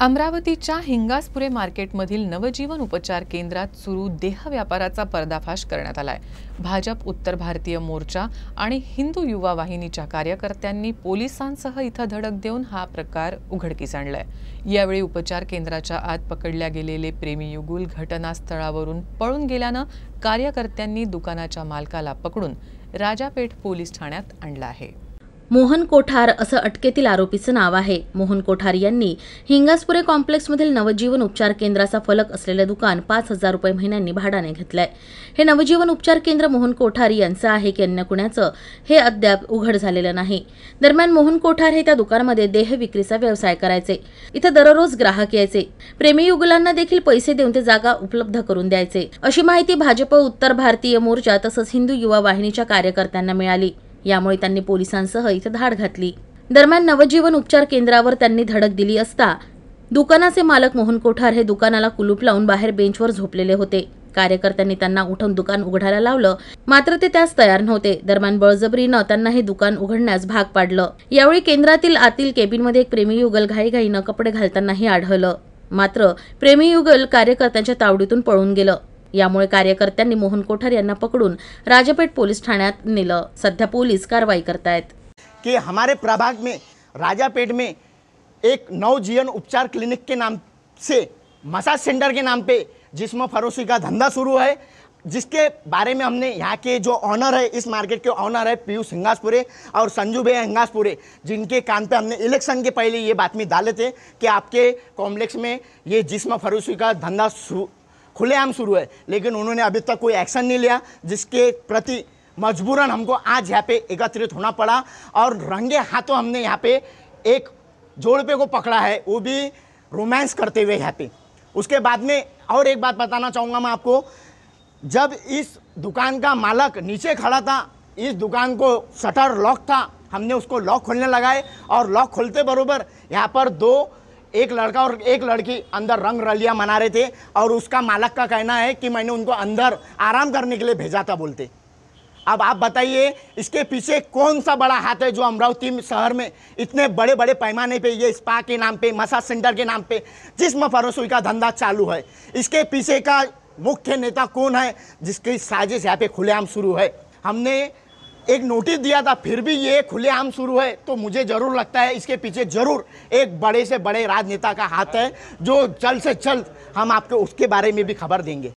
अमरावतीच्या हिंगासपुरे मार्केटमधील नवजीवन उपचार केंद्रात सुरू देह व्यापाराचा पर्दाफाश करण्यात आलाय। भाजप उत्तर भारतीय मोर्चा आणि हिंदू युवा वाहिनीच्या कार्यकर्त्यांनी पोलिसांसह इथं धडक देऊन हा प्रकार उघडकीस आणलाय। यावेळी उपचार केंद्राच्या आत पकडल्या गेलेले प्रेमी युगुल घटनास्थळावरून पळून गेल्यानं कार्यकर्त्यांनी दुकानाच्या मालकाला पकडून राजापेठ पोलीस ठाण्यात आणलं आहे। मोहन कोठार असं अटकेतील आरोपीचं नाव आहे। मोहन कोठार यांनी हिंगासपुरे कॉम्प्लेक्समधील नवजीवन उपचार केंद्राचा फलक असलेले दुकान 5,000 रुपये महिन्यांनी भाड्याने घेतलंय। हे नवजीवन उपचार केंद्र मोहन कोठार यांचं आहे की अन्य कुणाचं हे अद्याप उघड झालेलं नाही। दरम्यान मोहन कोठार हे त्या दुकानामध्ये देह विक्रीचा व्यवसाय करायचे। इथं दररोज ग्राहक यायचे। प्रेमी युगुलांना देखील पैसे देऊन ते जागा उपलब्ध करून द्यायचे, अशी माहिती भाजप उत्तर भारतीय मोर्चा तसंच हिंदू युवा वाहिनीच्या कार्यकर्त्यांना मिळाली। यामुळे त्यांनी पोलिसांसह इथे धाड घातली। दरम्यान नवजीवन उपचार केंद्रावर त्यांनी धडक दिली असता दुकानाचे मालक मोहन कोठार हे दुकानाला कुलूप लावून बाहेर बेंचवर झोपलेले होते। कार्यकर्त्यांनी त्यांना उठवून दुकान उघडायला लावलं, मात्र ते त्यास तयार नव्हते। दरम्यान बळजबरीनं त्यांना हे दुकान उघडण्यास भाग पाडलं। यावेळी केंद्रातील आतील केबिनमध्ये एक प्रेमी युगल घाईघाईनं कपडे घालतानाही आढळलं, मात्र प्रेमी युगल कार्यकर्त्यांच्या तावडीतून पळून गेलं। यामुळे कार्यकर्त्यांनी मोहन कोठार यांना पकडून राजापेठ पोलीस ठाण्यात नेलं। सध्या पोलीस कारवाई करतायत। कि हमारे प्रभाग में राजापेठ में एक नवजीवन उपचार क्लिनिक के नाम से मसाज सेंटर के नाम पे जिस्म फरोशी का धंधा शुरू है, जिसके बारे में हमने यहाँ के जो ऑनर है, इस मार्केट के ऑनर है पीयूष हिंगासपुरे और संजू भैया हिंगासपुरे, जिनके कान पे हमने इलेक्शन के पहले ये बातमी डाले थे कि आपके कॉम्प्लेक्स में ये जिस्म फरोशी का धंधा खुलेआम शुरू है, लेकिन उन्होंने अभी तक कोई एक्शन नहीं लिया, जिसके प्रति मजबूरन हमको आज यहाँ पे एकत्रित होना पड़ा और रंगे हाथों हमने यहाँ पे एक जोड़पे को पकड़ा है, वो भी रोमांस करते हुए यहाँ पे। उसके बाद में और एक बात बताना चाहूँगा मैं आपको, जब इस दुकान का मालक नीचे खड़ा था, इस दुकान को शटर लॉक था, हमने उसको लॉक खोलने लगाए और लॉक खोलते बरोबर यहाँ पर एक लड़का और एक लड़की अंदर रंग रलियां मना रहे थे और उसका मालक का कहना है कि मैंने उनको अंदर आराम करने के लिए भेजा था बोलते। अब आप बताइए इसके पीछे कौन सा बड़ा हाथ है जो अमरावती शहर में इतने बड़े बड़े पैमाने पे ये स्पा के नाम पे, मसाज सेंटर के नाम पे जिस्म फरोशी का धंधा चालू है। इसके पीछे का मुख्य नेता कौन है जिसकी साजिश यहाँ पे खुलेआम शुरू है। हमने एक नोटिस दिया था, फिर भी ये खुलेआम शुरू है, तो मुझे ज़रूर लगता है इसके पीछे ज़रूर एक बड़े से बड़े राजनेता का हाथ है, जो जल्द से जल्द हम आपको उसके बारे में भी खबर देंगे।